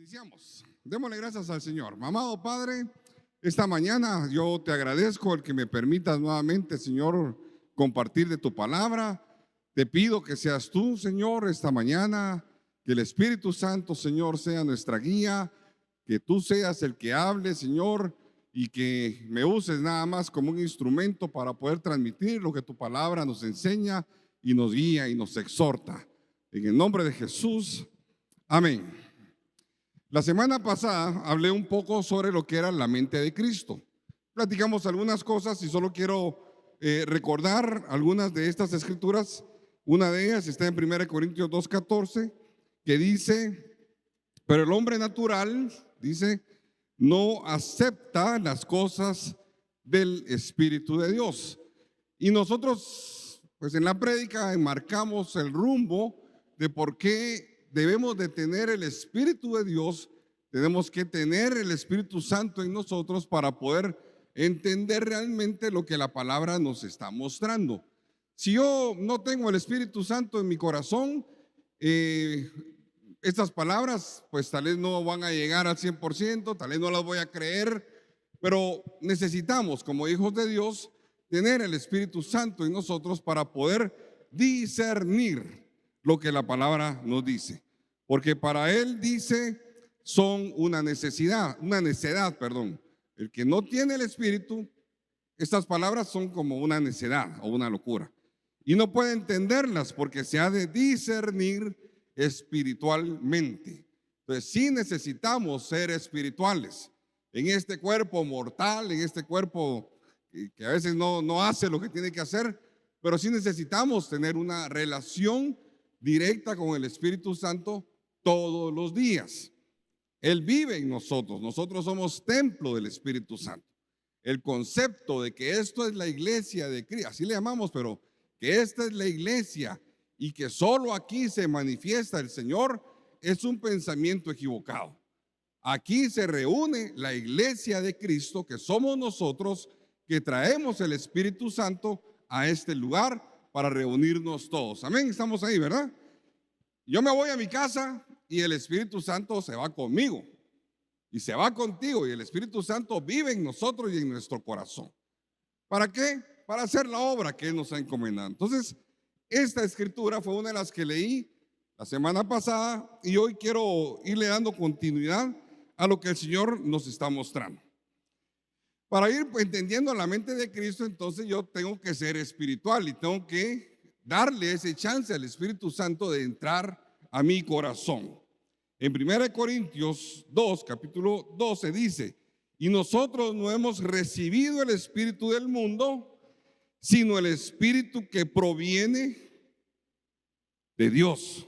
Iniciamos. Démosle gracias al Señor. Amado Padre, esta mañana yo te agradezco el que me permitas nuevamente, Señor, compartir de tu palabra. Te pido que seas tú, Señor, esta mañana, que el Espíritu Santo, Señor, sea nuestra guía, que tú seas el que hable, Señor, y que me uses nada más como un instrumento para poder transmitir lo que tu palabra nos enseña y nos guía y nos exhorta. En el nombre de Jesús, amén. La semana pasada hablé un poco sobre lo que era la mente de Cristo. Platicamos algunas cosas y solo quiero recordar algunas de estas escrituras. Una de ellas está en 1 Corintios 2:14, que dice: pero el hombre natural, dice, no acepta las cosas del Espíritu de Dios. Y nosotros, pues en la prédica enmarcamos el rumbo de por qué debemos de tener el Espíritu de Dios. Tenemos que tener el Espíritu Santo en nosotros para poder entender realmente lo que la palabra nos está mostrando. Si yo no tengo el Espíritu Santo en mi corazón, estas palabras pues tal vez no van a llegar al 100%, tal vez no las voy a creer, pero necesitamos, como hijos de Dios, tener el Espíritu Santo en nosotros para poder discernir lo que la palabra nos dice. Porque para Él dice, son una necedad. El que no tiene el Espíritu, estas palabras son como una necedad o una locura. Y no puede entenderlas porque se ha de discernir espiritualmente. Entonces sí necesitamos ser espirituales en este cuerpo mortal, en este cuerpo que a veces no hace lo que tiene que hacer, pero sí necesitamos tener una relación directa con el Espíritu Santo todos los días. Él vive en nosotros, nosotros somos templo del Espíritu Santo. El concepto de que esto es la iglesia de Cristo, así le llamamos, pero que esta es la iglesia y que solo aquí se manifiesta el Señor, es un pensamiento equivocado. Aquí se reúne la iglesia de Cristo, que somos nosotros, que traemos el Espíritu Santo a este lugar para reunirnos todos. Amén, estamos ahí, ¿verdad? Yo me voy a mi casa y el Espíritu Santo se va conmigo y se va contigo, y el Espíritu Santo vive en nosotros y en nuestro corazón. ¿Para qué? Para hacer la obra que Él nos ha encomendado. Entonces, esta escritura fue una de las que leí la semana pasada y hoy quiero irle dando continuidad a lo que el Señor nos está mostrando. Para ir entendiendo la mente de Cristo, entonces yo tengo que ser espiritual y tengo que darle ese chance al Espíritu Santo de entrar a mi corazón. En 1 Corintios 2, capítulo 12 dice: y nosotros no hemos recibido el espíritu del mundo, sino el espíritu que proviene de Dios.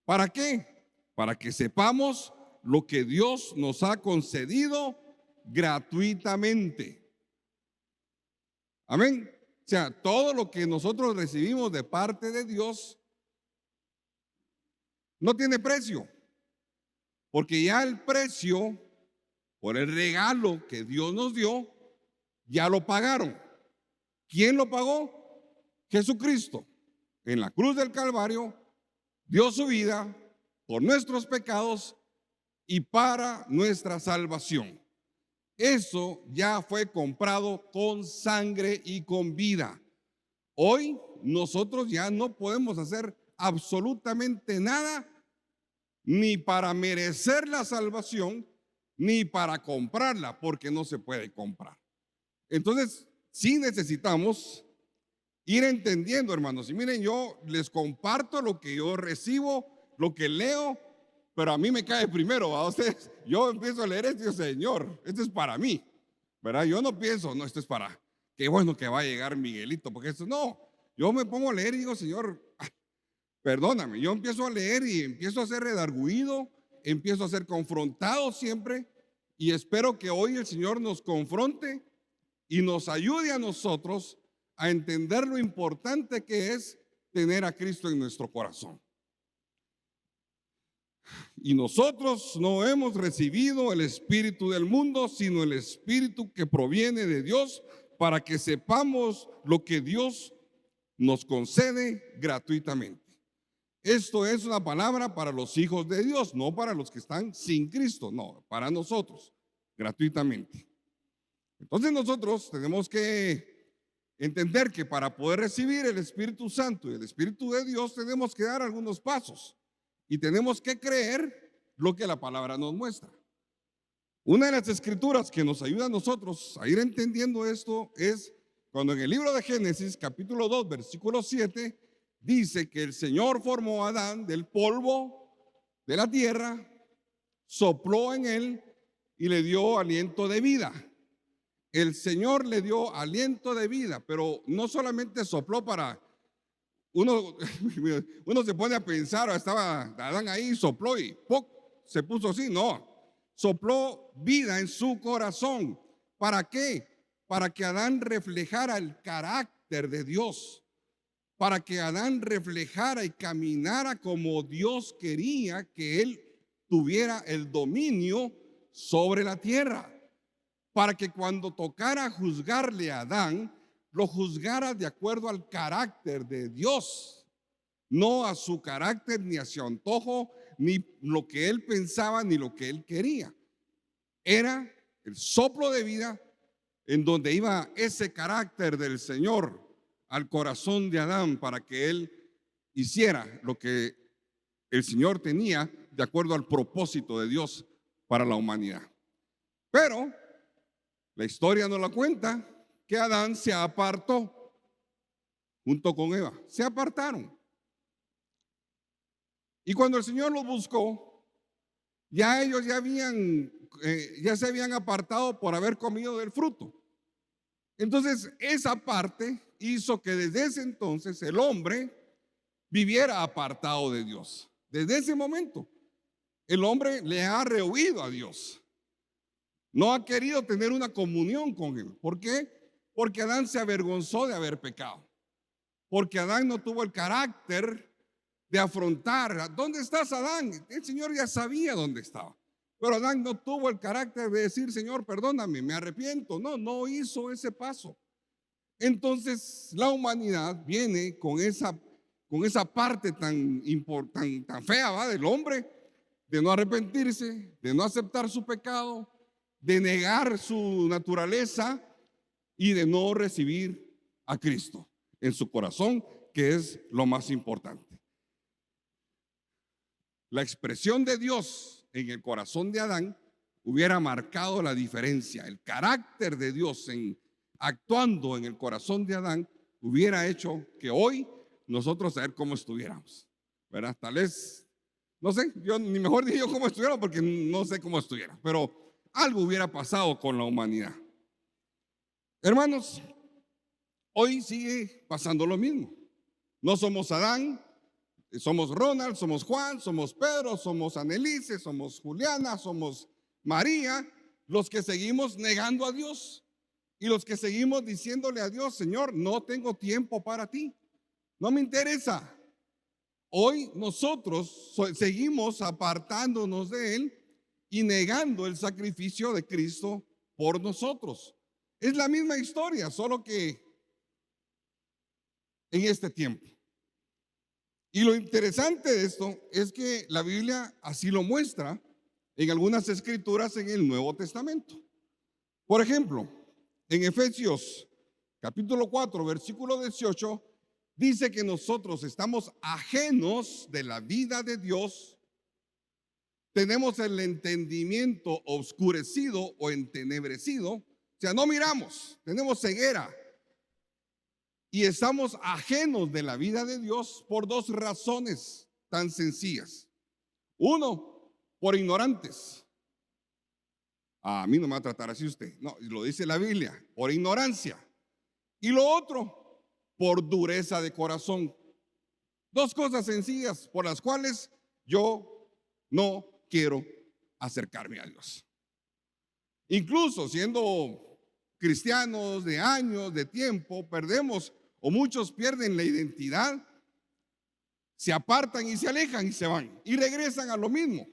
¿Para qué? Para que sepamos lo que Dios nos ha concedido gratuitamente. Amén. O sea, todo lo que nosotros recibimos de parte de Dios no tiene precio, porque ya el precio por el regalo que Dios nos dio, ya lo pagaron. ¿Quién lo pagó? Jesucristo. En la cruz del Calvario dio su vida por nuestros pecados y para nuestra salvación. Eso ya fue comprado con sangre y con vida. Hoy nosotros ya no podemos hacer absolutamente nada, ni para merecer la salvación, ni para comprarla, porque no se puede comprar. Entonces, sí necesitamos ir entendiendo, hermanos. Y miren, yo les comparto lo que yo recibo, lo que leo, pero a mí me cae primero a ustedes. Yo empiezo a leer esto y digo, Señor, esto es para mí, ¿verdad? Yo no pienso, no, esto es para, qué bueno que va a llegar Miguelito, porque esto no. Yo me pongo a leer y digo, Señor, perdóname. Yo empiezo a leer y empiezo a ser redarguido, empiezo a ser confrontado siempre, y espero que hoy el Señor nos confronte y nos ayude a nosotros a entender lo importante que es tener a Cristo en nuestro corazón. Y nosotros no hemos recibido el espíritu del mundo, sino el espíritu que proviene de Dios, para que sepamos lo que Dios nos concede gratuitamente. Esto es una palabra para los hijos de Dios, no para los que están sin Cristo, no, para nosotros, gratuitamente. Entonces nosotros tenemos que entender que para poder recibir el Espíritu Santo y el Espíritu de Dios tenemos que dar algunos pasos y tenemos que creer lo que la palabra nos muestra. Una de las escrituras que nos ayuda a nosotros a ir entendiendo esto es cuando en el libro de Génesis, capítulo 2, versículo 7, dice que el Señor formó a Adán del polvo de la tierra, sopló en él y le dio aliento de vida. El Señor le dio aliento de vida, pero no solamente sopló para uno, uno se pone a pensar, estaba Adán ahí, sopló y ¡poc! Se puso así, no, sopló vida en su corazón. ¿Para qué? Para que Adán reflejara el carácter de Dios, para que Adán reflejara y caminara como Dios quería que él tuviera el dominio sobre la tierra, para que cuando tocara juzgarle a Adán, lo juzgara de acuerdo al carácter de Dios, no a su carácter ni a su antojo, ni lo que él pensaba, ni lo que él quería. Era el soplo de vida en donde iba ese carácter del Señor al corazón de Adán para que él hiciera lo que el Señor tenía de acuerdo al propósito de Dios para la humanidad. Pero la historia nos la cuenta que Adán se apartó junto con Eva, se apartaron. Y cuando el Señor los buscó, ya ellos ya se habían apartado por haber comido del fruto. Entonces esa parte hizo que desde ese entonces el hombre viviera apartado de Dios. Desde ese momento el hombre le ha rehuido a Dios. No ha querido tener una comunión con él. ¿Por qué? Porque Adán se avergonzó de haber pecado. Porque Adán no tuvo el carácter de afrontar. ¿Dónde estás, Adán? El Señor ya sabía dónde estaba. Pero Adán no tuvo el carácter de decir, Señor, perdóname, me arrepiento. No hizo ese paso. Entonces la humanidad viene con esa parte tan fea, ¿va? Del hombre, de no arrepentirse, de no aceptar su pecado, de negar su naturaleza y de no recibir a Cristo en su corazón, que es lo más importante. La expresión de Dios en el corazón de Adán hubiera marcado la diferencia. El carácter de Dios actuando en el corazón de Adán hubiera hecho que hoy nosotros a ver cómo estuviéramos, ¿verdad? Tal vez, no sé, yo ni mejor dije yo cómo estuviera porque no sé cómo estuviera, pero algo hubiera pasado con la humanidad. Hermanos, hoy sigue pasando lo mismo. No somos Adán, somos Ronald, somos Juan, somos Pedro, somos Annelise, somos Juliana, somos María, los que seguimos negando a Dios y los que seguimos diciéndole a Dios, Señor, no tengo tiempo para ti, no me interesa. Hoy nosotros seguimos apartándonos de Él y negando el sacrificio de Cristo por nosotros. Es la misma historia, solo que en este tiempo. Y lo interesante de esto es que la Biblia así lo muestra en algunas escrituras en el Nuevo Testamento. Por ejemplo, en Efesios capítulo 4, versículo 18, dice que nosotros estamos ajenos de la vida de Dios. Tenemos el entendimiento oscurecido o entenebrecido, o sea, no miramos, tenemos ceguera y estamos ajenos de la vida de Dios por dos razones tan sencillas. Uno, por ignorantes. A mí no me va a tratar así usted, no, lo dice la Biblia, por ignorancia. Y lo otro, por dureza de corazón. Dos cosas sencillas por las cuales yo no quiero acercarme a Dios. Incluso siendo cristianos de años, de tiempo, perdemos o muchos pierden la identidad, se apartan y se alejan y se van y regresan a lo mismo.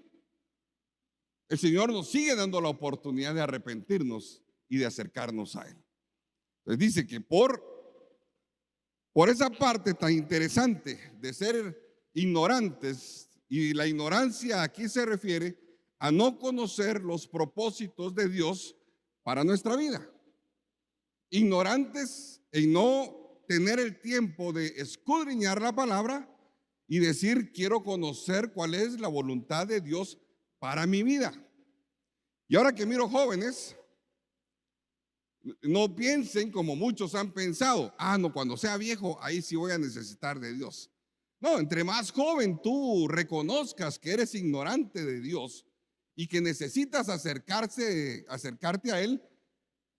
El Señor nos sigue dando la oportunidad de arrepentirnos y de acercarnos a Él. Entonces dice que por esa parte tan interesante de ser ignorantes, y la ignorancia aquí se refiere a no conocer los propósitos de Dios para nuestra vida. Ignorantes en no tener el tiempo de escudriñar la palabra y decir, quiero conocer cuál es la voluntad de Dios para mi vida. Y ahora que miro jóvenes, no piensen como muchos han pensado, no, cuando sea viejo, ahí sí voy a necesitar de Dios. No, entre más joven tú reconozcas que eres ignorante de Dios y que necesitas acercarte a Él,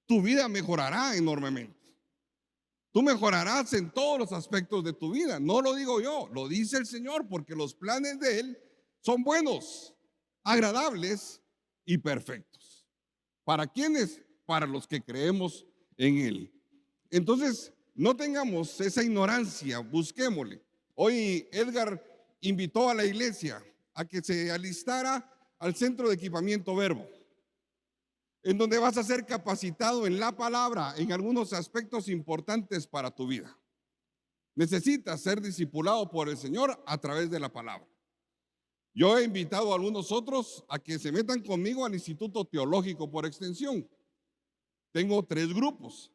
tu vida mejorará enormemente. Tú mejorarás en todos los aspectos de tu vida. No lo digo yo, lo dice el Señor, porque los planes de Él son buenos, agradables y perfectos. ¿Para quiénes? Para los que creemos en Él. Entonces, no tengamos esa ignorancia, busquémosle. Hoy Edgar invitó a la iglesia a que se alistara al centro de equipamiento Verbo, en donde vas a ser capacitado en la palabra en algunos aspectos importantes para tu vida. Necesitas ser discipulado por el Señor a través de la palabra. Yo he invitado a algunos otros a que se metan conmigo al Instituto Teológico por extensión. Tengo 3 grupos,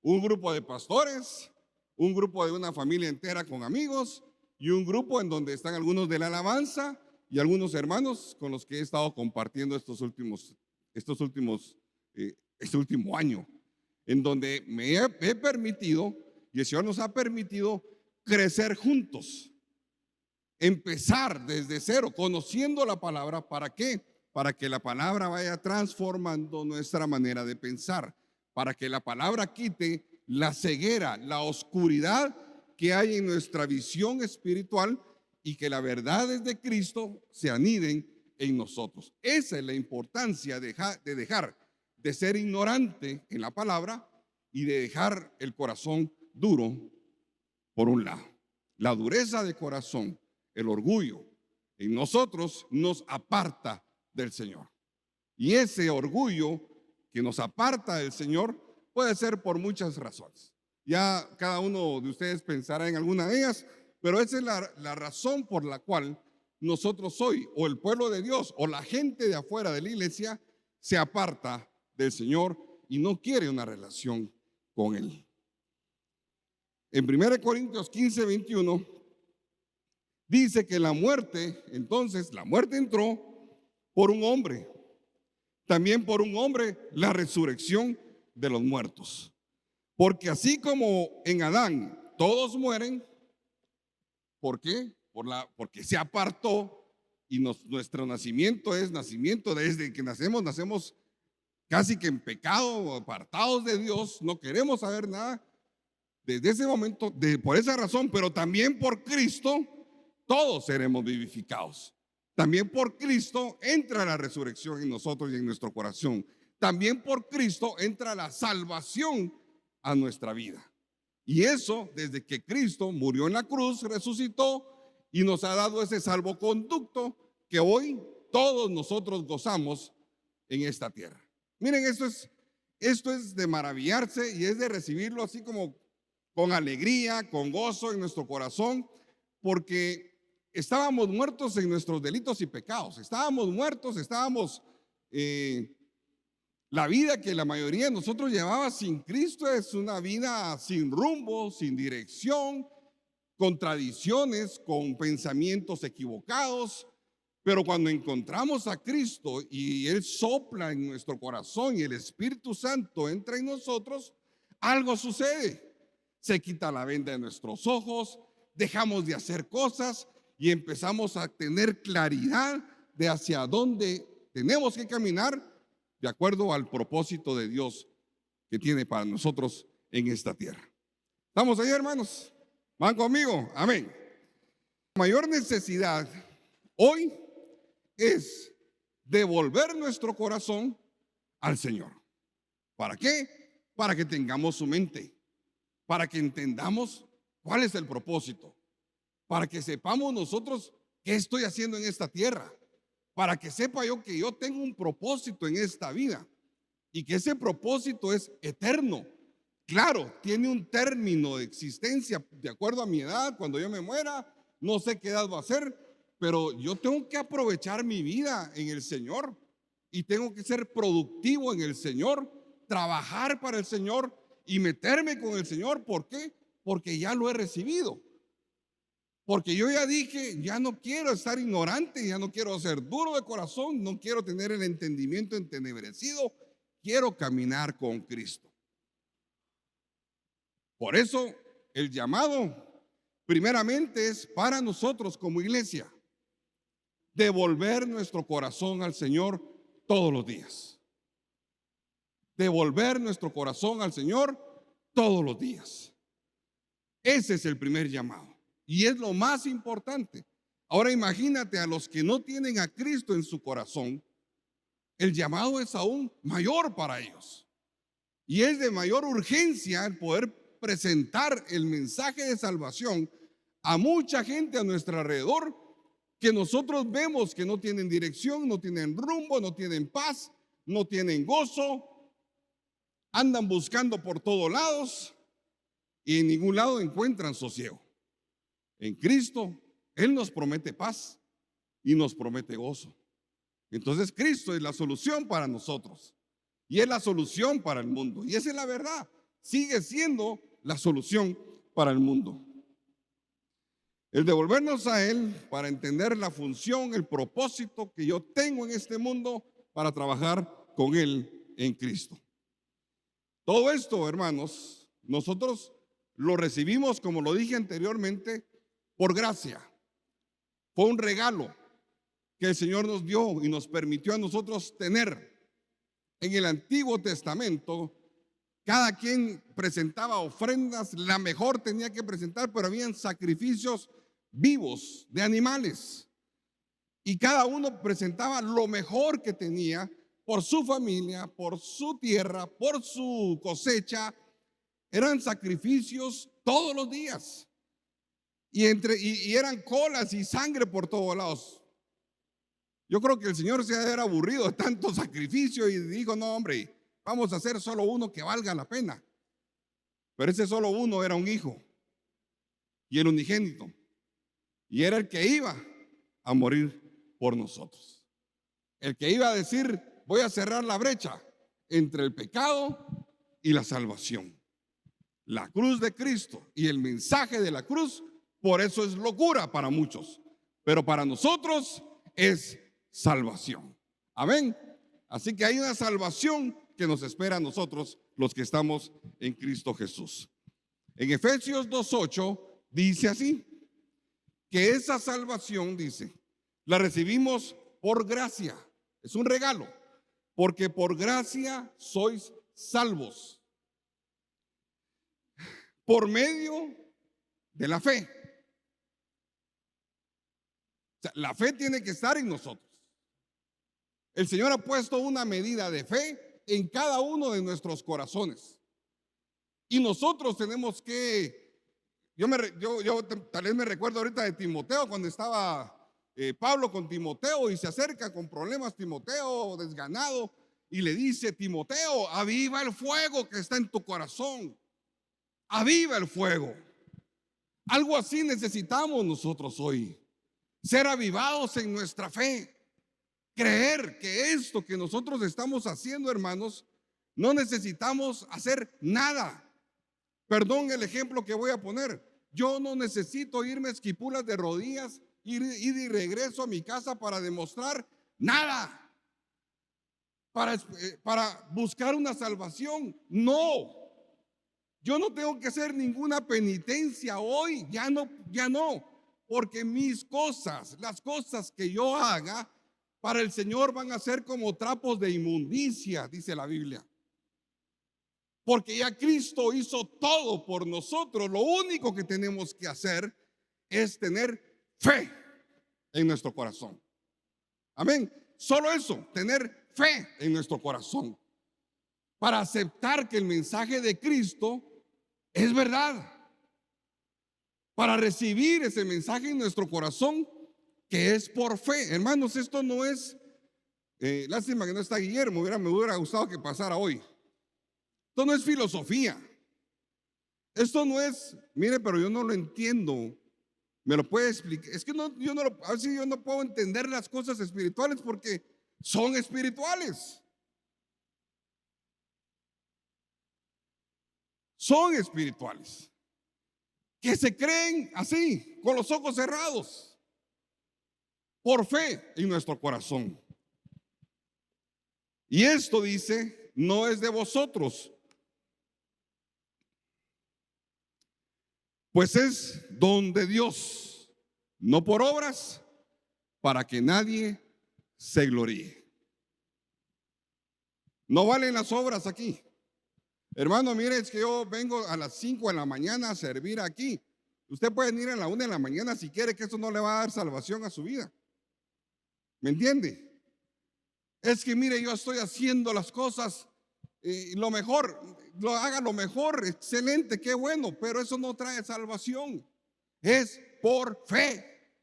un grupo de pastores, un grupo de una familia entera con amigos y un grupo en donde están algunos de la alabanza y algunos hermanos con los que he estado compartiendo este último año, en donde me he permitido y el Señor nos ha permitido crecer juntos, empezar desde cero, conociendo la palabra. ¿Para qué? Para que la palabra vaya transformando nuestra manera de pensar, para que la palabra quite la ceguera, la oscuridad que hay en nuestra visión espiritual y que las verdades de Cristo se aniden en nosotros. Esa es la importancia de dejar de ser ignorante en la palabra y de dejar el corazón duro por un lado. La dureza de corazón, el orgullo en nosotros nos aparta del Señor. Y ese orgullo que nos aparta del Señor puede ser por muchas razones. Ya cada uno de ustedes pensará en alguna de ellas, pero esa es la razón por la cual nosotros hoy, o el pueblo de Dios, o la gente de afuera de la iglesia, se aparta del Señor y no quiere una relación con Él. En 1 Corintios 15, 21, dice que la muerte entró por un hombre. También por un hombre la resurrección de los muertos. Porque así como en Adán todos mueren, ¿por qué? Porque se apartó y nuestro nacimiento es nacimiento desde que nacemos casi que en pecado, apartados de Dios, no queremos saber nada. Desde ese momento, por esa razón, pero también por Cristo, todos seremos vivificados. También por Cristo entra la resurrección en nosotros y en nuestro corazón. También por Cristo entra la salvación a nuestra vida. Y eso desde que Cristo murió en la cruz, resucitó y nos ha dado ese salvoconducto que hoy todos nosotros gozamos en esta tierra. Miren, esto es de maravillarse y es de recibirlo así como con alegría, con gozo en nuestro corazón, porque estábamos muertos en nuestros delitos y pecados. Estábamos muertos, la vida que la mayoría de nosotros llevaba sin Cristo es una vida sin rumbo, sin dirección, con tradiciones, con pensamientos equivocados. Pero cuando encontramos a Cristo y Él sopla en nuestro corazón y el Espíritu Santo entra en nosotros, algo sucede. Se quita la venda de nuestros ojos, dejamos de hacer cosas y empezamos a tener claridad de hacia dónde tenemos que caminar de acuerdo al propósito de Dios que tiene para nosotros en esta tierra. ¿Estamos ahí, hermanos? ¿Van conmigo? Amén. La mayor necesidad hoy es devolver nuestro corazón al Señor. ¿Para qué? Para que tengamos su mente, para que entendamos cuál es el propósito, para que sepamos nosotros qué estoy haciendo en esta tierra, para que sepa yo que yo tengo un propósito en esta vida y que ese propósito es eterno. Claro, tiene un término de existencia de acuerdo a mi edad. Cuando yo me muera, no sé qué edad va a ser, pero yo tengo que aprovechar mi vida en el Señor y tengo que ser productivo en el Señor, trabajar para el Señor y meterme con el Señor. ¿Por qué? Porque ya lo he recibido. Porque yo ya dije, ya no quiero estar ignorante, ya no quiero ser duro de corazón, no quiero tener el entendimiento entenebrecido, quiero caminar con Cristo. Por eso el llamado primeramente es para nosotros como iglesia, devolver nuestro corazón al Señor todos los días. Devolver nuestro corazón al Señor todos los días. Ese es el primer llamado. Y es lo más importante. Ahora imagínate a los que no tienen a Cristo en su corazón, el llamado es aún mayor para ellos. Y es de mayor urgencia el poder presentar el mensaje de salvación a mucha gente a nuestro alrededor que nosotros vemos que no tienen dirección, no tienen rumbo, no tienen paz, no tienen gozo, andan buscando por todos lados y en ningún lado encuentran sosiego. En Cristo, Él nos promete paz y nos promete gozo. Entonces Cristo es la solución para nosotros y es la solución para el mundo. Y esa es la verdad, sigue siendo la solución para el mundo. El devolvernos a Él para entender la función, el propósito que yo tengo en este mundo para trabajar con Él en Cristo. Todo esto, hermanos, nosotros lo recibimos, como lo dije anteriormente, por gracia. Fue un regalo que el Señor nos dio y nos permitió a nosotros tener. En el Antiguo Testamento, cada quien presentaba ofrendas, la mejor tenía que presentar, pero habían sacrificios vivos de animales. Y cada uno presentaba lo mejor que tenía por su familia, por su tierra, por su cosecha. Eran sacrificios todos los días. Y eran colas y sangre por todos lados. Yo creo que el Señor se era aburrido de tanto sacrificio y dijo, no hombre, vamos a hacer solo uno que valga la pena. Pero ese solo uno era un hijo y el unigénito. Y era el que iba a morir por nosotros. El que iba a decir, voy a cerrar la brecha entre el pecado y la salvación. La cruz de Cristo y el mensaje de la cruz, por eso es locura para muchos, pero para nosotros es salvación. Amén. Así que hay una salvación que nos espera a nosotros, los que estamos en Cristo Jesús. En Efesios 2:8 dice así, que esa salvación, dice, la recibimos por gracia. Es un regalo, porque por gracia sois salvos, por medio de la fe. O sea, la fe tiene que estar en nosotros. El Señor ha puesto una medida de fe en cada uno de nuestros corazones. Y nosotros tenemos que, yo tal vez me recuerdo ahorita de Timoteo, cuando estaba Pablo con Timoteo y se acerca con problemas Timoteo, desganado, y le dice, Timoteo, aviva el fuego que está en tu corazón. Aviva el fuego. Algo así necesitamos nosotros hoy. Ser avivados en nuestra fe. Creer que esto que nosotros estamos haciendo, hermanos, no necesitamos hacer nada. Perdón el ejemplo que voy a poner. Yo no necesito irme a esquipulas de rodillas, ir y regreso a mi casa para demostrar nada. Para buscar una salvación. No. Yo no tengo que hacer ninguna penitencia hoy. Ya no. Porque mis cosas, las cosas que yo haga para el Señor van a ser como trapos de inmundicia, dice la Biblia. Porque ya Cristo hizo todo por nosotros. Lo único que tenemos que hacer es tener fe en nuestro corazón. Amén. Solo eso, tener fe en nuestro corazón. Para aceptar que el mensaje de Cristo es verdad. Para recibir ese mensaje en nuestro corazón, que es por fe. Hermanos, esto no es, lástima que no está Guillermo, me hubiera gustado que pasara hoy. Esto no es filosofía. Esto no es, mire, pero yo no lo entiendo. ¿Me lo puede explicar? Es que a veces yo no puedo entender las cosas espirituales porque son espirituales. Son espirituales. Que se creen así, con los ojos cerrados, por fe en nuestro corazón. Y esto dice, no es de vosotros, pues es don de Dios, no por obras, para que nadie se gloríe. No valen las obras aquí. Hermano, mire, es que yo vengo a las 5 de la mañana a servir aquí. Usted puede venir a la 1 de la mañana si quiere, que eso no le va a dar salvación a su vida. ¿Me entiende? Es que mire, yo estoy haciendo las cosas lo mejor, haga lo mejor, excelente, qué bueno, pero eso no trae salvación. Es por fe.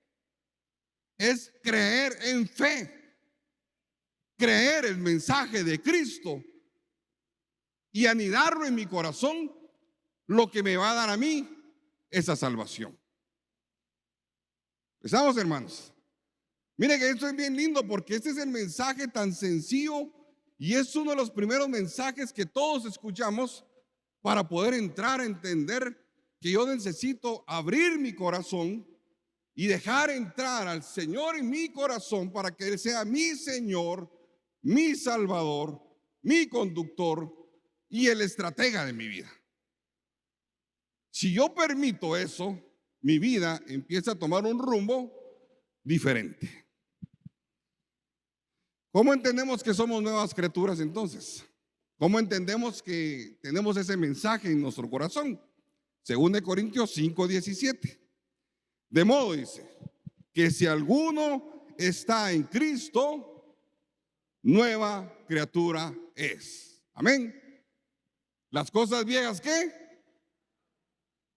Es creer en fe. Creer el mensaje de Cristo y anidarlo en mi corazón, lo que me va a dar a mí esa salvación. ¿Estamos, hermanos? Mire que esto es bien lindo porque este es el mensaje tan sencillo y es uno de los primeros mensajes que todos escuchamos para poder entrar a entender que yo necesito abrir mi corazón y dejar entrar al Señor en mi corazón para que Él sea mi Señor, mi Salvador, mi conductor y el estratega de mi vida. Si yo permito eso, mi vida empieza a tomar un rumbo diferente. ¿Cómo entendemos que somos nuevas criaturas entonces? ¿Cómo entendemos que tenemos ese mensaje en nuestro corazón? Según de Corintios 5:17. De modo, dice, que si alguno está en Cristo, nueva criatura es. Amén. Las cosas viejas, ¿qué?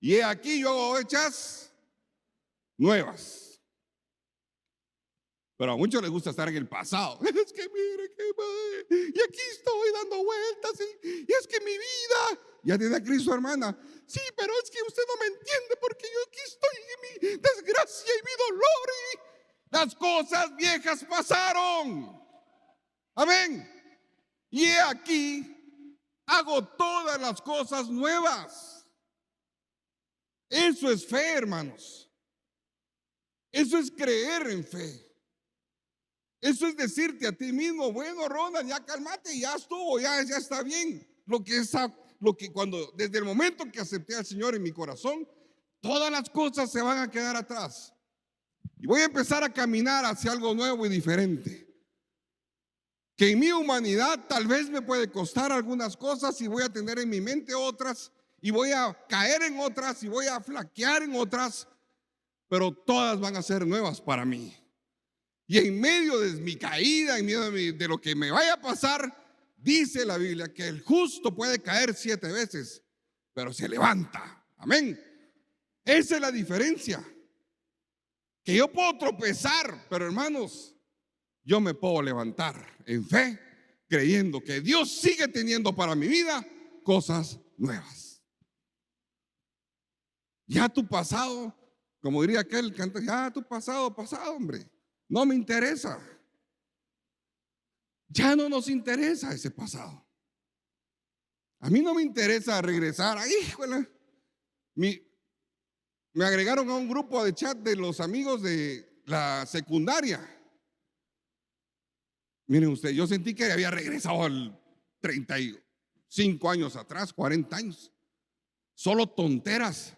Y he aquí yo hago hechas nuevas. Pero a muchos les gusta estar en el pasado. Es que mire y aquí estoy dando vueltas y es que mi vida ya tiene a Cristo, hermana. Sí, pero es que usted no me entiende porque yo aquí estoy en mi desgracia y mi dolor y las cosas viejas pasaron. Amén. Y he aquí hago todas las cosas nuevas. Eso es fe, hermanos. Eso es creer en fe. Eso es decirte a ti mismo, bueno, Ronald, ya cálmate, ya estuvo, ya está bien. Lo que cuando, desde el momento que acepté al Señor en mi corazón, todas las cosas se van a quedar atrás. Y voy a empezar a caminar hacia algo nuevo y diferente. Que en mi humanidad tal vez me puede costar algunas cosas y voy a tener en mi mente otras y voy a caer en otras y voy a flaquear en otras, pero todas van a ser nuevas para mí. Y en medio de mi caída, en medio de lo que me vaya a pasar, dice la Biblia que el justo puede caer 7 veces, pero se levanta. Amén. Esa es la diferencia. Que yo puedo tropezar, pero hermanos, yo me puedo levantar en fe, creyendo que Dios sigue teniendo para mi vida cosas nuevas. Ya tu pasado, como diría aquel cantante, ya tu pasado, hombre. No me interesa. Ya no nos interesa ese pasado. A mí no me interesa regresar. Ay, híjole. Me agregaron a un grupo de chat de los amigos de la secundaria. Miren usted, yo sentí que había regresado al 35 años atrás, 40 años. Solo tonteras.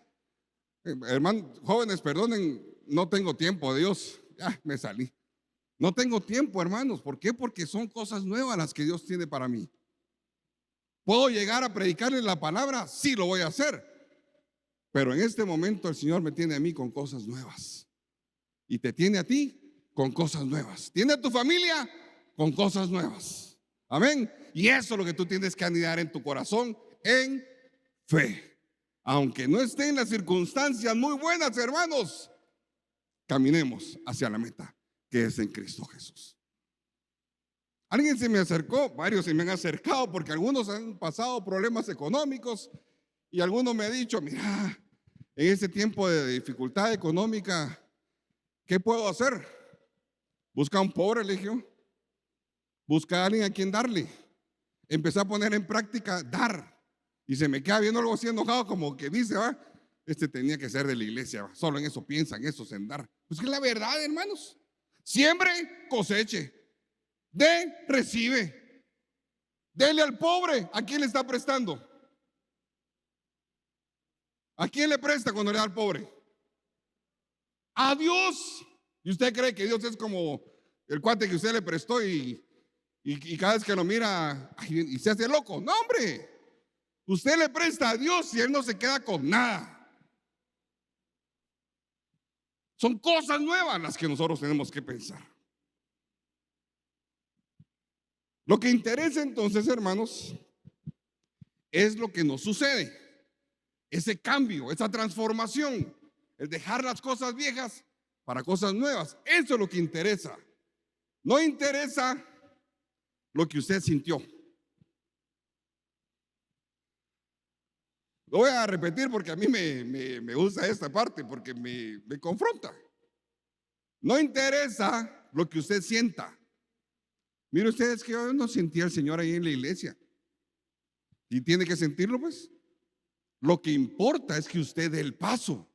Hermanos, jóvenes, perdonen, no tengo tiempo, Dios. Ya me salí. No tengo tiempo, hermanos. ¿Por qué? Porque son cosas nuevas las que Dios tiene para mí. ¿Puedo llegar a predicarles la palabra? Sí, lo voy a hacer. Pero en este momento el Señor me tiene a mí con cosas nuevas. Y te tiene a ti con cosas nuevas. Tiene a tu familia con cosas nuevas. Amén. Y eso es lo que tú tienes que anidar en tu corazón en fe. Aunque no estén las circunstancias muy buenas, hermanos, caminemos hacia la meta, que es en Cristo Jesús. Alguien se me acercó, varios se me han acercado porque algunos han pasado problemas económicos y algunos me han dicho, mira, en este tiempo de dificultad económica, ¿qué puedo hacer? Busca a un pobre, le dije yo. Busca a alguien a quien darle. Empecé a poner en práctica dar. Y se me queda viendo algo así enojado, como que dice, va, este tenía que ser de la iglesia, ¿va? Solo en eso piensan, eso es en dar. Pues que es la verdad, hermanos. Siembre, coseche. De, recibe. Dele al pobre. ¿A quién le está prestando? ¿A quién le presta cuando le da al pobre? A Dios. ¿Y usted cree que Dios es como el cuate que usted le prestó y cada vez que lo mira y se hace loco? No, hombre. Usted le presta a Dios y Él no se queda con nada. Son cosas nuevas las que nosotros tenemos que pensar. Lo que interesa entonces, hermanos, es lo que nos sucede. Ese cambio, esa transformación, el dejar las cosas viejas para cosas nuevas. Eso es lo que interesa. No interesa lo que usted sintió. Lo voy a repetir porque a mí me gusta esta parte, porque me confronta. No interesa lo que usted sienta. Mire ustedes que yo no sentía al Señor ahí en la iglesia. Y tiene que sentirlo, pues. Lo que importa es que usted dé el paso.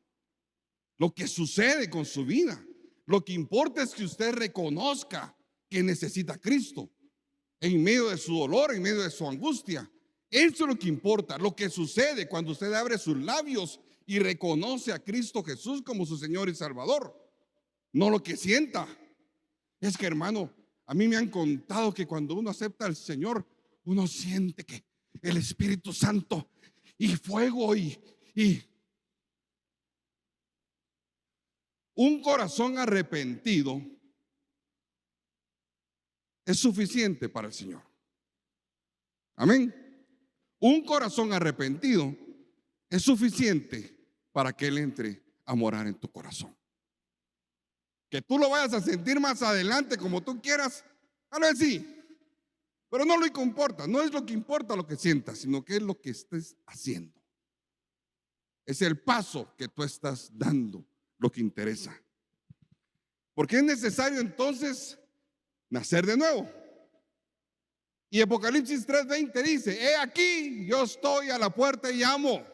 Lo que sucede con su vida. Lo que importa es que usted reconozca que necesita a Cristo en medio de su dolor, en medio de su angustia. Eso es lo que importa. Lo que sucede cuando usted abre sus labios y reconoce a Cristo Jesús como su Señor y Salvador. No lo que sienta. Es que, hermano, a mí me han contado que cuando uno acepta al Señor, uno siente que el Espíritu Santo y fuego y un corazón arrepentido es suficiente para el Señor. Amén. Un corazón arrepentido es suficiente para que Él entre a morar en tu corazón. Que tú lo vayas a sentir más adelante como tú quieras, a ver sí. Pero no lo que importa, no es lo que importa lo que sientas, sino que es lo que estés haciendo. Es el paso que tú estás dando lo que interesa. Porque es necesario entonces nacer de nuevo. Y Apocalipsis 3:20 dice: he aquí, yo estoy a la puerta y llamo.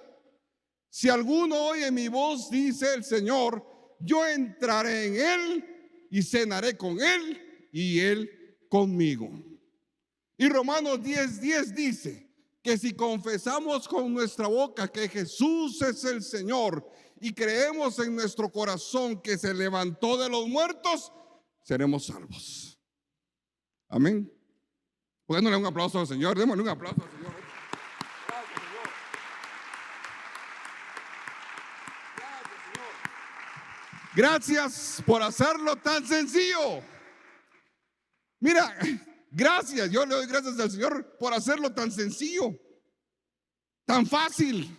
Si alguno oye mi voz, dice el Señor, yo entraré en él y cenaré con él y él conmigo. Y Romanos 10:10 dice que si confesamos con nuestra boca que Jesús es el Señor y creemos en nuestro corazón que se levantó de los muertos, seremos salvos. Amén. Démosle un aplauso al Señor, démosle un aplauso al Señor. Gracias, Señor. Gracias, Señor. Gracias por hacerlo tan sencillo. Mira, gracias, yo le doy gracias al Señor por hacerlo tan sencillo, tan fácil.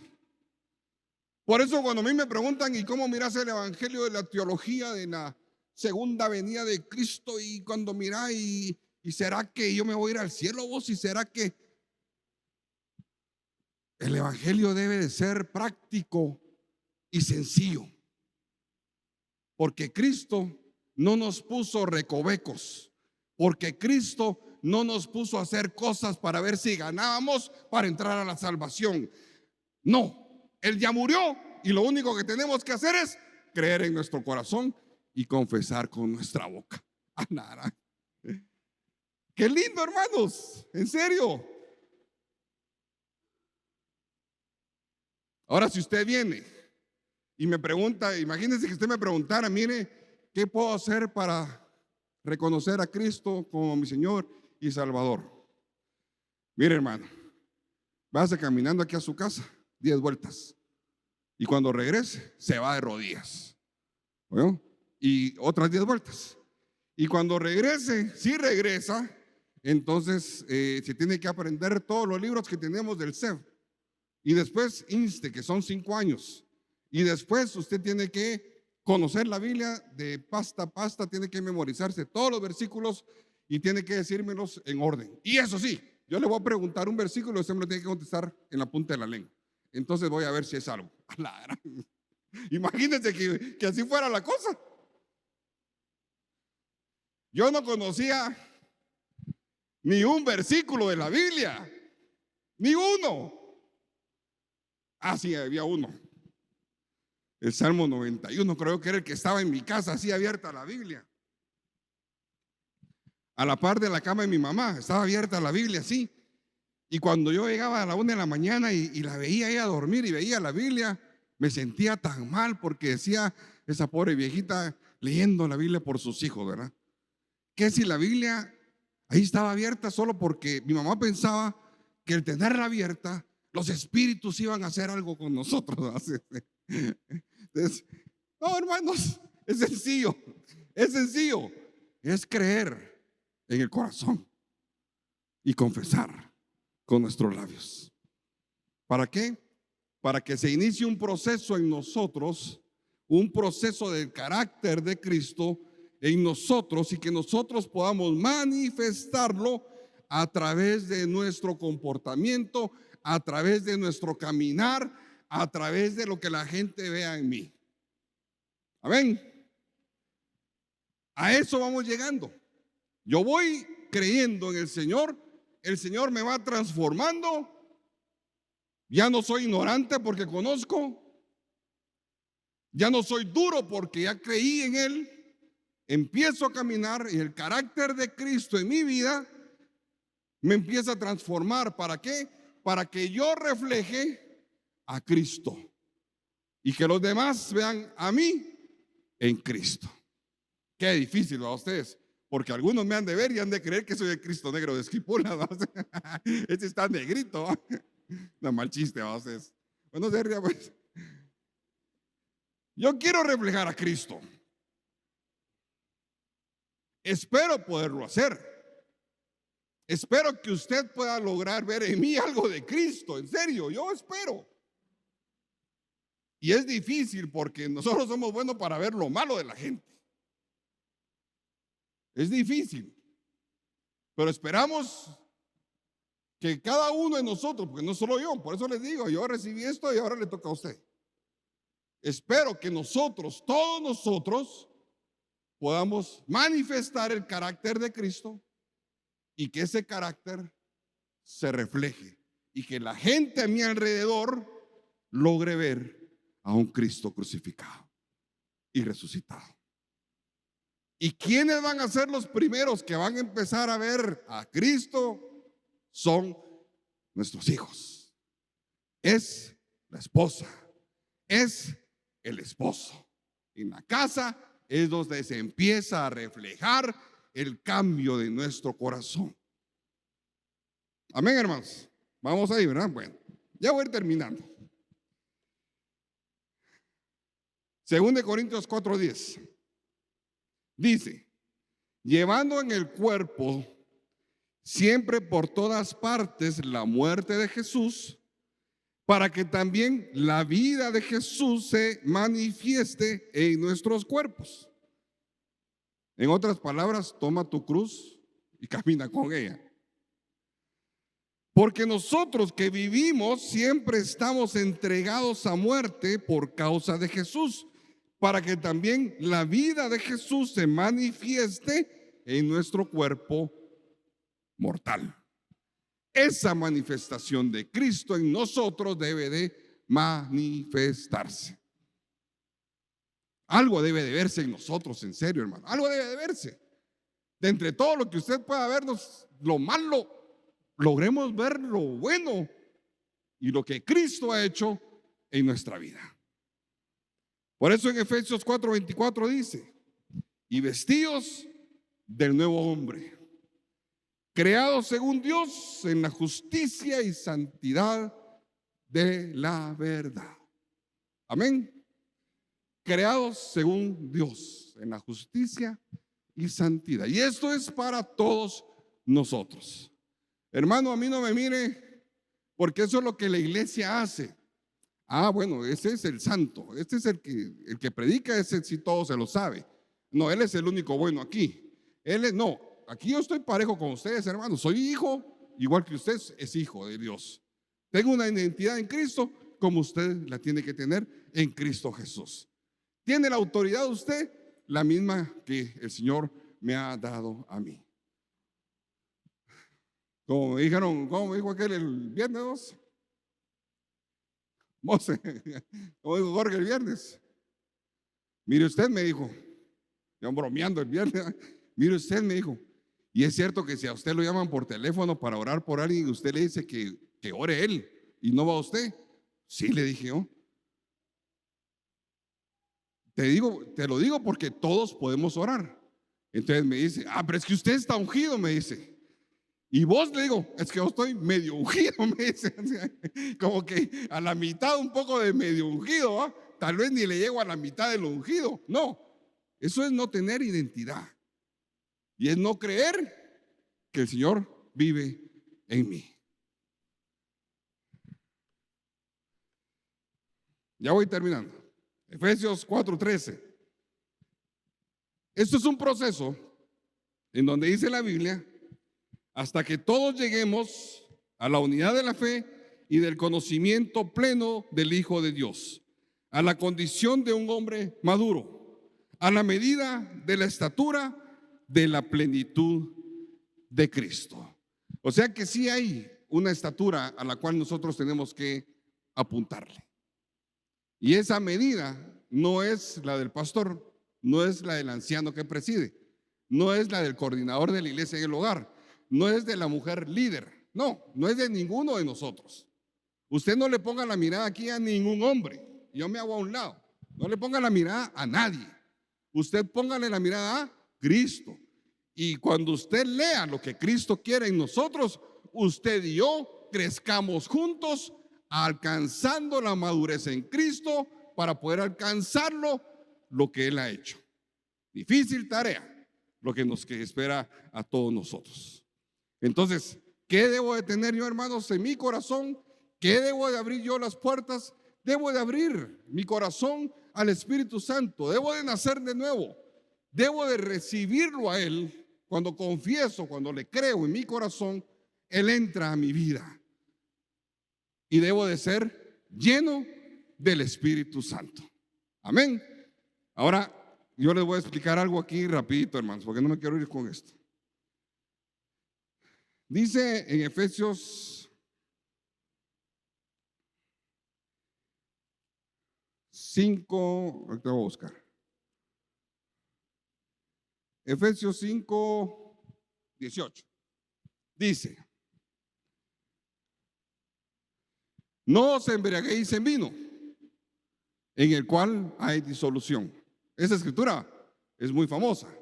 Por eso cuando a mí me preguntan ¿y cómo miras el evangelio de la teología de la segunda venida de Cristo? Y cuando mira ¿y será que yo me voy a ir al cielo vos? ¿Y será que el evangelio debe de ser práctico y sencillo? Porque Cristo no nos puso recovecos. Porque Cristo no nos puso a hacer cosas para ver si ganábamos para entrar a la salvación. No, Él ya murió y lo único que tenemos que hacer es creer en nuestro corazón y confesar con nuestra boca. Qué lindo, hermanos, en serio. Ahora, si usted viene y me pregunta, imagínense que usted me preguntara, mire, ¿qué puedo hacer para reconocer a Cristo como mi Señor y Salvador? Mire, hermano, vaya caminando aquí a su casa 10 vueltas y cuando regrese se va de rodillas. ¿Bueno? Y otras 10 vueltas. Y cuando regrese, si regresa, entonces se tiene que aprender todos los libros que tenemos del CEF. Y después INSTE, que son 5 años. Y después usted tiene que conocer la Biblia de pasta a pasta, tiene que memorizarse todos los versículos y tiene que decírmelos en orden. Y eso sí, yo le voy a preguntar un versículo y usted me lo tiene que contestar en la punta de la lengua. Entonces voy a ver si es algo. Imagínense que así fuera la cosa. Yo no conocía ni un versículo de la Biblia, ni uno. Ah, sí, había uno. El Salmo 91, creo que era el que estaba en mi casa, así abierta la Biblia. A la par de la cama de mi mamá, estaba abierta la Biblia, así. Y cuando yo llegaba a la 1 de la mañana y la veía ella dormir y veía la Biblia, me sentía tan mal porque decía, esa pobre viejita leyendo la Biblia por sus hijos, ¿verdad? Que si la Biblia ahí estaba abierta solo porque mi mamá pensaba que el tenerla abierta, los espíritus iban a hacer algo con nosotros, ¿no? Entonces, no, hermanos, es sencillo, es creer en el corazón y confesar con nuestros labios. ¿Para qué? Para que se inicie un proceso en nosotros, un proceso del carácter de Cristo en nosotros, y que nosotros podamos manifestarlo a través de nuestro comportamiento, a través de nuestro caminar, a través de lo que la gente vea en mí. Amén. A eso vamos llegando. Yo voy creyendo en el Señor me va transformando. Ya no soy ignorante porque conozco, ya no soy duro porque ya creí en Él. Empiezo a caminar y el carácter de Cristo en mi vida me empieza a transformar. ¿Para qué? Para que yo refleje a Cristo y que los demás vean a mí en Cristo. Qué difícil a ustedes, porque algunos me han de ver y han de creer que soy el Cristo negro de Esquipulas, ¿no? Este está negrito, ¿no? No, mal chiste a ustedes. Bueno, se ría, pues. Yo quiero reflejar a Cristo. Espero poderlo hacer. Espero que usted pueda lograr ver en mí algo de Cristo. En serio, yo espero. Y es difícil porque nosotros somos buenos para ver lo malo de la gente. Es difícil. Pero esperamos que cada uno de nosotros, porque no solo yo, por eso les digo, yo recibí esto y ahora le toca a usted. Espero que nosotros, todos nosotros, podamos manifestar el carácter de Cristo y que ese carácter se refleje y que la gente a mi alrededor logre ver a un Cristo crucificado y resucitado. ¿Y quiénes van a ser los primeros que van a empezar a ver a Cristo? Son nuestros hijos. Es la esposa, es el esposo. En la casa es donde se empieza a reflejar el cambio de nuestro corazón. Amén, hermanos. Vamos ahí, ¿verdad? Bueno, ya voy a ir terminando. 2 Corintios 4:10 dice: llevando en el cuerpo siempre por todas partes la muerte de Jesús, para que también la vida de Jesús se manifieste en nuestros cuerpos. En otras palabras, toma tu cruz y camina con ella. Porque nosotros que vivimos siempre estamos entregados a muerte por causa de Jesús, para que también la vida de Jesús se manifieste en nuestro cuerpo mortal. Esa manifestación de Cristo en nosotros debe de manifestarse. Algo debe de verse en nosotros, en serio, hermano. Algo debe de verse. De entre todo lo que usted pueda vernos, lo malo, logremos ver lo bueno y lo que Cristo ha hecho en nuestra vida. Por eso en Efesios 4:24 dice: y vestidos del nuevo hombre, creados según Dios en la justicia y santidad de la verdad. Amén. Creados según Dios en la justicia y santidad. Y esto es para todos nosotros. Hermano, a mí no me mire, porque eso es lo que la iglesia hace. Ah, bueno, ese es el santo, este es el que predica, ese sí todo se lo sabe. No, él es el único bueno aquí. No, aquí yo estoy parejo con ustedes, hermanos. Soy hijo, igual que usted es hijo de Dios. Tengo una identidad en Cristo, como usted la tiene que tener en Cristo Jesús. ¿Tiene la autoridad usted? La misma que el Señor me ha dado a mí. Como me dijeron, como me dijo aquel el viernes, Mose, como dijo Jorge el viernes. Mire usted, me dijo, yo bromeando el viernes, mire usted, me dijo, y es cierto que si a usted lo llaman por teléfono para orar por alguien, usted le dice que ore él y no va usted. Sí, le dije yo. Te lo digo porque todos podemos orar. Entonces me dice, pero es que usted está ungido, me dice. Y vos, le digo, es que yo estoy medio ungido, me dice. Como que a la mitad un poco de medio ungido, ¿eh? Tal vez ni le llego a la mitad de lo ungido. No, eso es no tener identidad. Y es no creer que el Señor vive en mí. Ya voy terminando. Efesios 4:13. Esto es un proceso en donde dice la Biblia, hasta que todos lleguemos a la unidad de la fe y del conocimiento pleno del Hijo de Dios, a la condición de un hombre maduro, a la medida de la estatura de la plenitud de Cristo. O sea que sí hay una estatura a la cual nosotros tenemos que apuntarle. Y esa medida no es la del pastor, no es la del anciano que preside, no es la del coordinador de la iglesia en el hogar, no es de la mujer líder, no es de ninguno de nosotros. Usted no le ponga la mirada aquí a ningún hombre, yo me hago a un lado, no le ponga la mirada a nadie, usted póngale la mirada a Cristo. Y cuando usted lea lo que Cristo quiere en nosotros, usted y yo crezcamos juntos, alcanzando la madurez en Cristo para poder alcanzarlo lo que Él ha hecho. Difícil tarea, lo que nos espera a todos nosotros. Entonces, ¿qué debo de tener yo, hermanos, en mi corazón? ¿Qué debo de abrir yo las puertas? Debo de abrir mi corazón al Espíritu Santo. Debo de nacer de nuevo. Debo de recibirlo a Él. Cuando confieso, cuando le creo en mi corazón, Él entra a mi vida. Y debo de ser lleno del Espíritu Santo. Amén. Ahora, yo les voy a explicar algo aquí rapidito, hermanos, porque no me quiero ir con esto. Dice en Efesios 5, ahorita voy a buscar. Efesios 5:18. Dice, no os embriaguéis en vino, en el cual hay disolución. Esa escritura es muy famosa.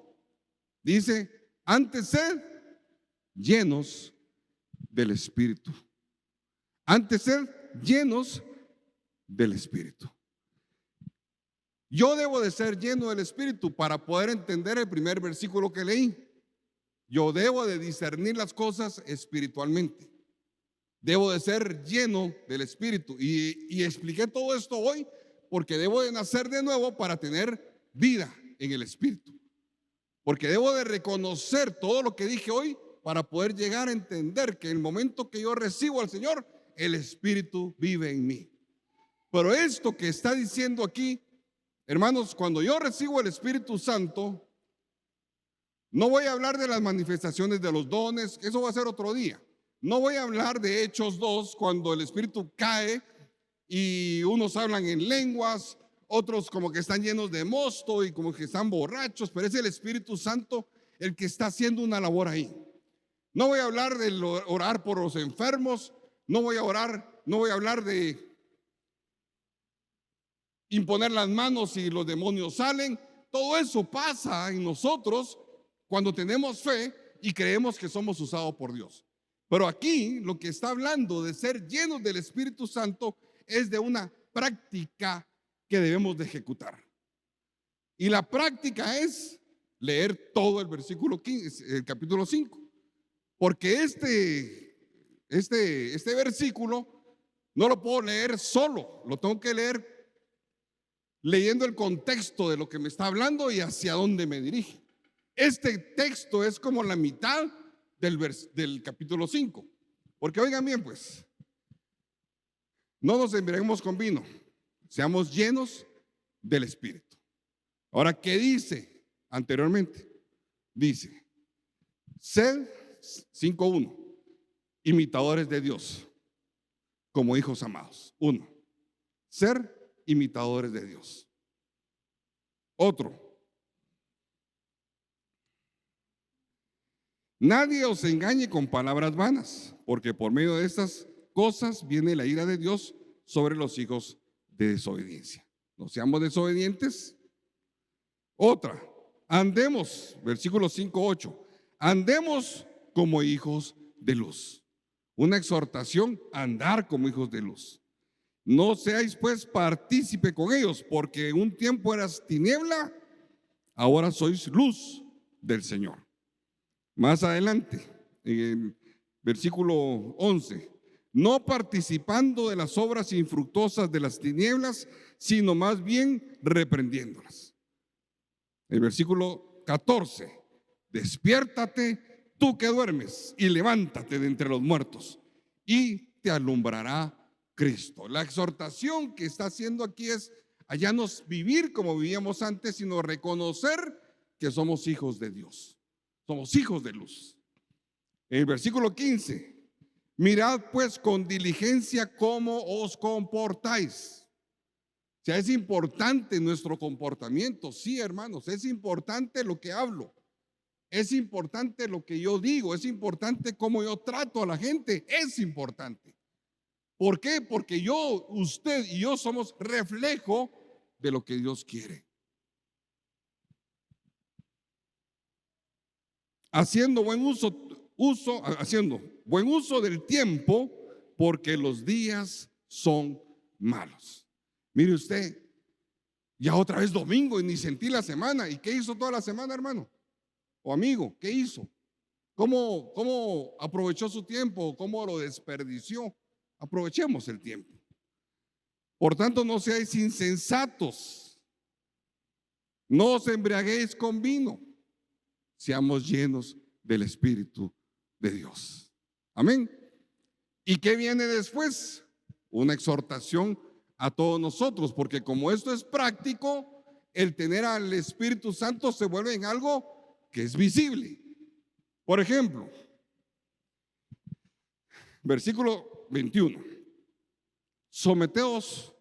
Dice, antes sed llenos del Espíritu. Antes sed llenos del Espíritu. Yo debo de ser lleno del Espíritu para poder entender el primer versículo que leí. Yo debo de discernir las cosas espiritualmente. Debo de ser lleno del Espíritu. Y expliqué todo esto hoy porque debo de nacer de nuevo para tener vida en el Espíritu. Porque debo de reconocer todo lo que dije hoy para poder llegar a entender que en el momento que yo recibo al Señor, el Espíritu vive en mí. Pero esto que está diciendo aquí, hermanos, cuando yo recibo el Espíritu Santo, no voy a hablar de las manifestaciones de los dones, eso va a ser otro día. No voy a hablar de Hechos 2, cuando el Espíritu cae y unos hablan en lenguas, otros como que están llenos de mosto y como que están borrachos, pero es el Espíritu Santo el que está haciendo una labor ahí. No voy a hablar de orar por los enfermos, no voy a hablar de imponer las manos y los demonios salen. Todo eso pasa en nosotros cuando tenemos fe y creemos que somos usados por Dios. Pero aquí lo que está hablando de ser llenos del Espíritu Santo es de una práctica que debemos de ejecutar. Y la práctica es leer todo el versículo 15, el capítulo 5. Porque este versículo no lo puedo leer solo, lo tengo que leer leyendo el contexto de lo que me está hablando y hacia dónde me dirige. Este texto es como la mitad del capítulo 5. Porque oigan bien, pues, no nos embriaguemos con vino, seamos llenos del Espíritu. Ahora, ¿qué dice anteriormente? Dice, sed 5:1, imitadores de Dios, como hijos amados. 1, ser imitadores de Dios. Otro, nadie os engañe con palabras vanas, porque por medio de estas cosas viene la ira de Dios sobre los hijos de desobediencia. No seamos desobedientes. Otra, andemos, versículo 5:8, andemos como hijos de luz. Una exhortación a andar como hijos de luz. No seáis pues partícipe con ellos, porque un tiempo eras tiniebla, ahora sois luz del Señor. Más adelante, en el versículo 11, no participando de las obras infructuosas de las tinieblas, sino más bien reprendiéndolas. El versículo 14, despiértate tú que duermes y levántate de entre los muertos y te alumbrará Cristo. La exhortación que está haciendo aquí es a ya no vivir como vivíamos antes, sino reconocer que somos hijos de Dios. Somos hijos de luz. En el versículo 15, mirad pues con diligencia cómo os comportáis. O sea, es importante nuestro comportamiento. Sí, hermanos, es importante lo que hablo. Es importante lo que yo digo. Es importante cómo yo trato a la gente. Es importante. ¿Por qué? Porque usted y yo somos reflejo de lo que Dios quiere. Haciendo buen uso del tiempo, porque los días son malos. Mire usted, ya otra vez domingo y ni sentí la semana. ¿Y qué hizo toda la semana, hermano? O amigo, ¿qué hizo? ¿Cómo aprovechó su tiempo? ¿Cómo lo desperdició? Aprovechemos el tiempo. Por tanto, no seáis insensatos, no os embriaguéis con vino, seamos llenos del Espíritu de Dios. Amén. ¿Y qué viene después? Una exhortación a todos nosotros, porque como esto es práctico, el tener al Espíritu Santo se vuelve en algo que es visible. Por ejemplo, versículo 21, someteos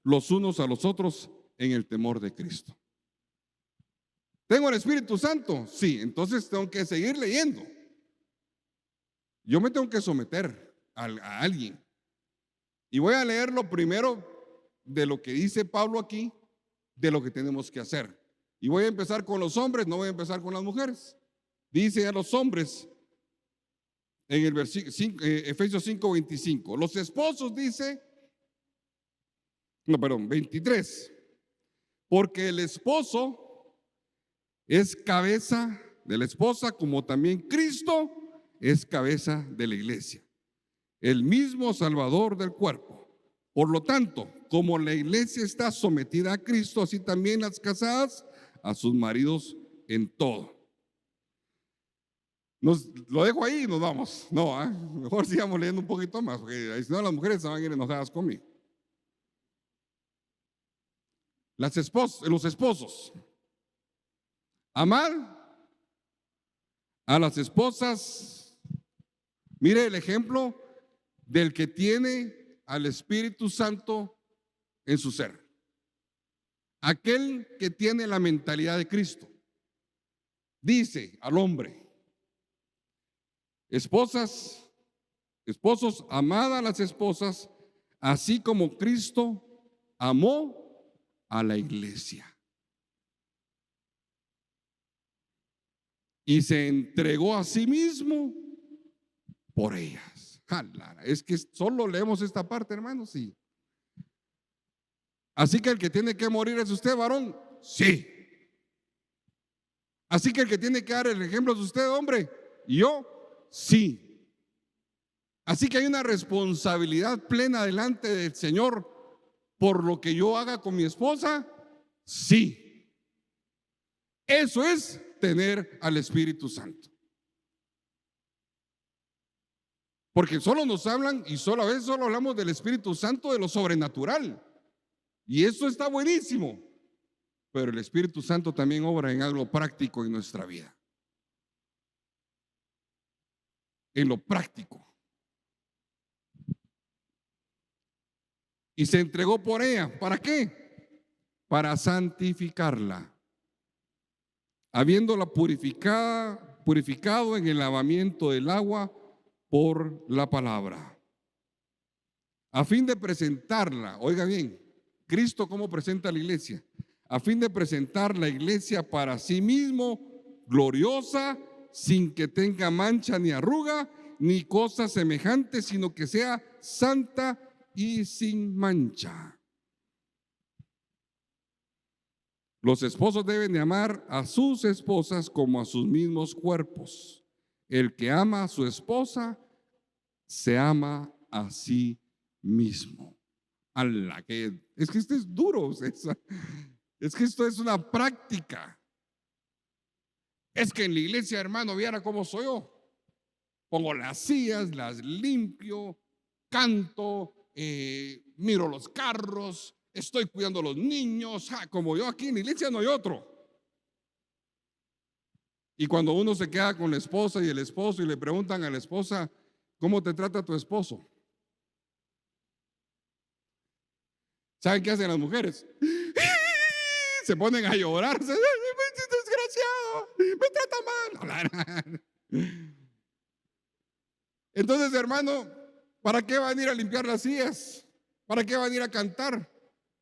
los unos a los otros en el temor de Cristo. ¿Tengo el Espíritu Santo? Sí, entonces tengo que seguir leyendo. Yo me tengo que someter a alguien. Y voy a leer lo primero de lo que dice Pablo aquí, de lo que tenemos que hacer. Y voy a empezar con los hombres, no voy a empezar con las mujeres. Dice a los hombres en el versículo Efesios 5:25. Los esposos dice, 23. Porque el esposo es cabeza de la esposa, como también Cristo es cabeza de la iglesia, el mismo Salvador del cuerpo. Por lo tanto, como la iglesia está sometida a Cristo, así también las casadas a sus maridos en todo. Lo dejo ahí y nos vamos. No, mejor sigamos leyendo un poquito más, porque si no las mujeres se van a ir enojadas conmigo. Los esposos, amad a las esposas. Mire el ejemplo del que tiene al Espíritu Santo en su ser. Aquel que tiene la mentalidad de Cristo dice al hombre: esposos, amad a las esposas, así como Cristo amó a la iglesia y se entregó a sí mismo por ellas. Es que solo leemos esta parte, hermanos. Sí. Así que el que tiene que morir es usted, varón. Sí. Así que el que tiene que dar el ejemplo es usted, hombre. ¿Y yo? Sí. Así que hay una responsabilidad plena delante del Señor por lo que yo haga con mi esposa. Sí. Eso es tener al Espíritu Santo. Porque solo nos hablan y solo a veces solo hablamos del Espíritu Santo, de lo sobrenatural. Y eso está buenísimo. Pero el Espíritu Santo también obra en algo práctico en nuestra vida. En lo práctico. Y se entregó por ella. ¿Para qué? Para santificarla, habiéndola purificado en el lavamiento del agua por la palabra, a fin de presentarla. Oiga bien, Cristo cómo presenta a la iglesia, a fin de presentar la iglesia para sí mismo, gloriosa, sin que tenga mancha ni arruga, ni cosa semejante, sino que sea santa y sin mancha. Los esposos deben de amar a sus esposas como a sus mismos cuerpos. El que ama a su esposa se ama a sí mismo. Es que esto es duro, es que esto es una práctica. Es que en la iglesia, hermano, viera cómo soy yo. Pongo las sillas, las limpio, canto, miro los carros, estoy cuidando a los niños. Como yo aquí en la iglesia no hay otro. Y cuando uno se queda con la esposa y el esposo y le preguntan a la esposa, ¿cómo te trata tu esposo? ¿Saben qué hacen las mujeres? Se ponen a llorar. Desgraciado, me trata mal. Entonces, hermano, ¿para qué van a ir a limpiar las sillas? ¿Para qué van a ir a cantar?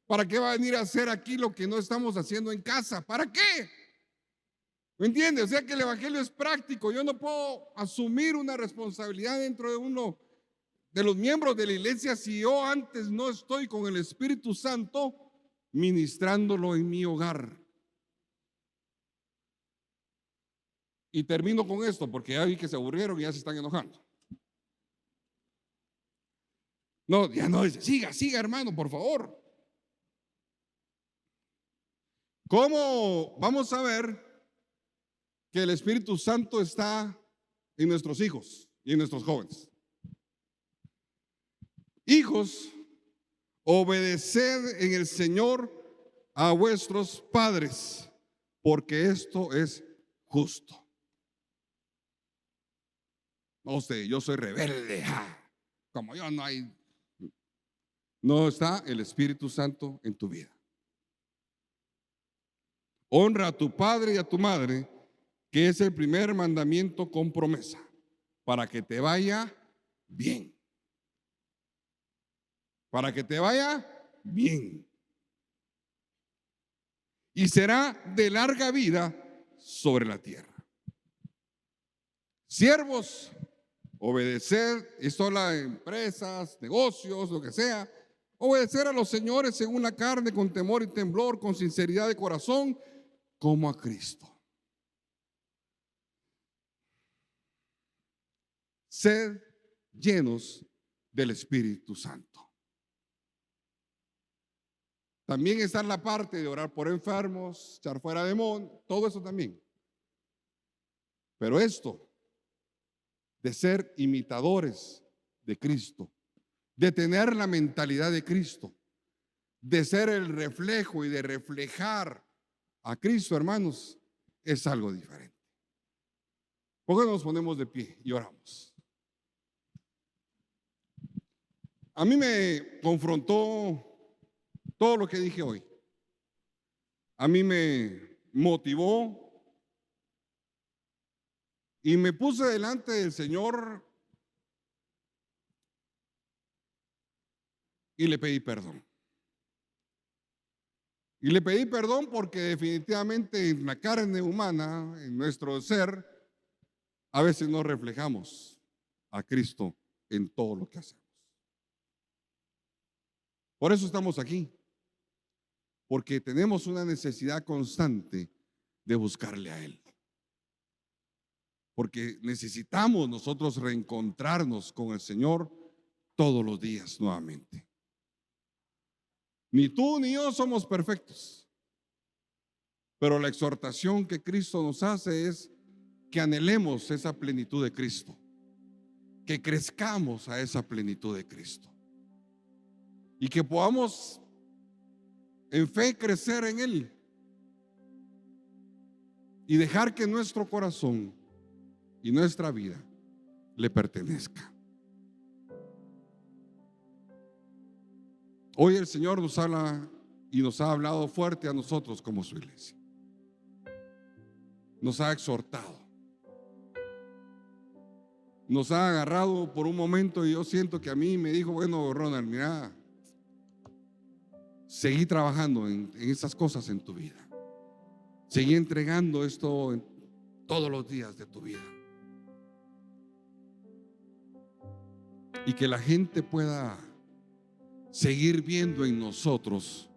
¿Para qué van a ir a hacer aquí lo que no estamos haciendo en casa? ¿Para qué? ¿Me entiende? O sea que el evangelio es práctico. Yo no puedo asumir una responsabilidad dentro de uno de los miembros de la iglesia si yo antes no estoy con el Espíritu Santo ministrándolo en mi hogar. Y termino con esto porque ya vi que se aburrieron y ya se están enojando. No, ya no, dice, siga hermano, por favor. ¿Cómo vamos a ver que el Espíritu Santo está en nuestros hijos y en nuestros jóvenes? Hijos, obedeced en el Señor a vuestros padres, porque esto es justo. No sé, yo soy rebelde. Como yo no está el Espíritu Santo en tu vida. Honra a tu padre y a tu madre, que es el primer mandamiento con promesa, para que te vaya bien. Para que te vaya bien. Y será de larga vida sobre la tierra. Siervos, obedecer, esto habla de empresas, negocios, lo que sea. Obedecer a los señores según la carne, con temor y temblor, con sinceridad de corazón, como a Cristo. Sed llenos del Espíritu Santo. También está en la parte de orar por enfermos, echar fuera demonios, todo eso también. Pero esto de ser imitadores de Cristo, de tener la mentalidad de Cristo, de ser el reflejo y de reflejar a Cristo, hermanos, es algo diferente. ¿Por qué no nos ponemos de pie y oramos? A mí me confrontó todo lo que dije hoy. A mí me motivó y me puse delante del Señor y le pedí perdón. Y le pedí perdón porque definitivamente en la carne humana, en nuestro ser, a veces no reflejamos a Cristo en todo lo que hacemos. Por eso estamos aquí, porque tenemos una necesidad constante de buscarle a Él. Porque necesitamos nosotros reencontrarnos con el Señor todos los días nuevamente. Ni tú ni yo somos perfectos, pero la exhortación que Cristo nos hace es que anhelemos esa plenitud de Cristo, que crezcamos a esa plenitud de Cristo y que podamos en fe crecer en Él y dejar que nuestro corazón y nuestra vida le pertenezca. Hoy el Señor nos habla y nos ha hablado fuerte a nosotros como su iglesia. Nos ha exhortado. Nos ha agarrado por un momento y yo siento que a mí me dijo, bueno, Ronald, mira, seguí trabajando en esas cosas en tu vida. Seguí entregando esto en todos los días de tu vida. Y que la gente pueda seguir viendo en nosotros,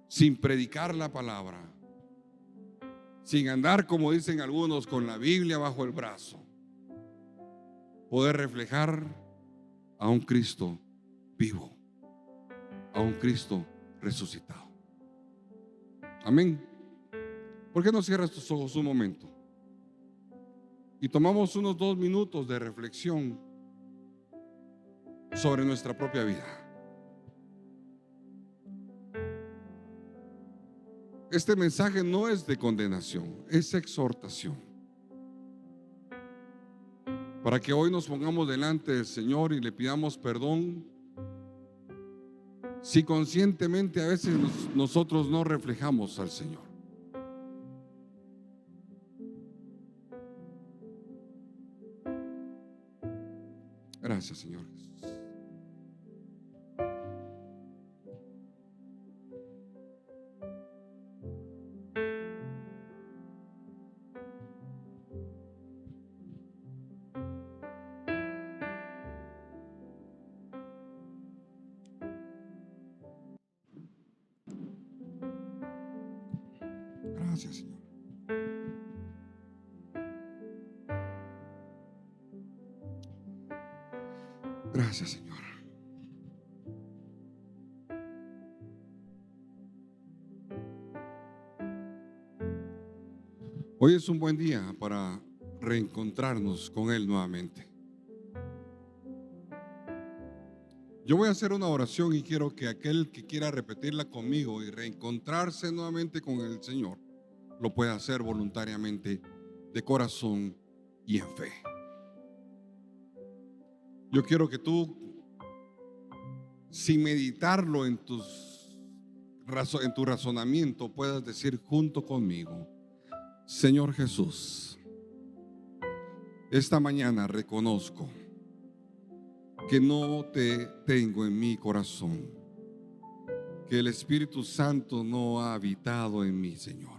sin predicar la palabra, sin andar, como dicen algunos, con la Biblia bajo el brazo, poder reflejar a un Cristo vivo, a un Cristo resucitado. Amén. ¿Por qué no cierras tus ojos un momento y tomamos unos 2 minutos de reflexión sobre nuestra propia vida? Este mensaje no es de condenación, es exhortación, para que hoy nos pongamos delante del Señor y le pidamos perdón si conscientemente a veces nosotros no reflejamos al Señor. Gracias, Señor Jesús. Gracias, Señor. Gracias, Señor. Hoy es un buen día para reencontrarnos con Él nuevamente. Yo voy a hacer una oración y quiero que aquel que quiera repetirla conmigo y reencontrarse nuevamente con el Señor lo pueda hacer voluntariamente, de corazón y en fe. Yo quiero que tú, sin meditarlo en tu razonamiento, puedas decir junto conmigo: Señor Jesús, esta mañana reconozco que no te tengo en mi corazón, que el Espíritu Santo no ha habitado en mí, Señor.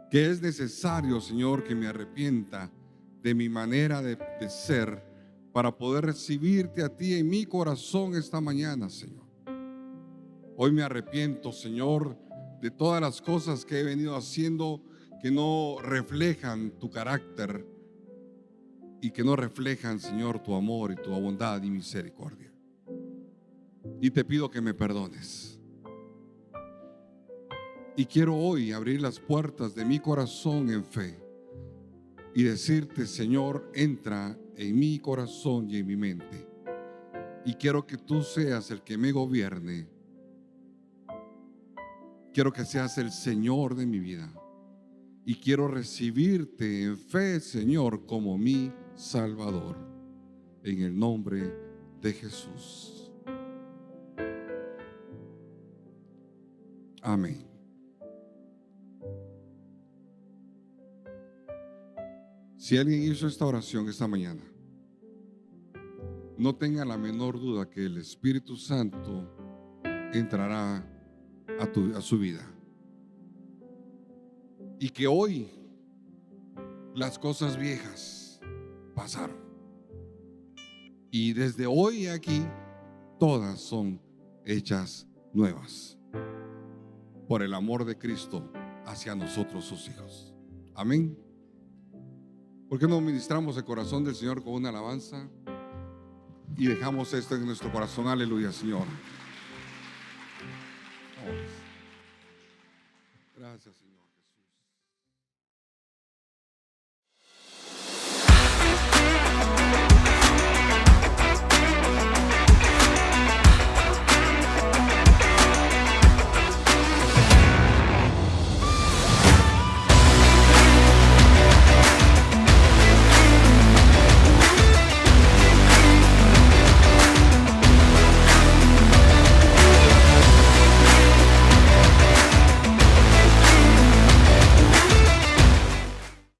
Que es necesario, Señor, que me arrepienta de mi manera de ser para poder recibirte a ti en mi corazón esta mañana, Señor. Hoy me arrepiento, Señor, de todas las cosas que he venido haciendo que no reflejan tu carácter y que no reflejan, Señor, tu amor y tu bondad y misericordia. Y te pido que me perdones. Y quiero hoy abrir las puertas de mi corazón en fe y decirte: Señor, entra en mi corazón y en mi mente. Y quiero que tú seas el que me gobierne. Quiero que seas el Señor de mi vida. Y quiero recibirte en fe, Señor, como mi Salvador. En el nombre de Jesús. Amén. Si alguien hizo esta oración esta mañana, no tenga la menor duda que el Espíritu Santo entrará a su vida. Y que hoy las cosas viejas pasaron. Y desde hoy aquí todas son hechas nuevas por el amor de Cristo hacia nosotros, sus hijos. Amén. ¿Por qué no ministramos el corazón del Señor con una alabanza y dejamos esto en nuestro corazón? Aleluya, Señor. Gracias, Señor.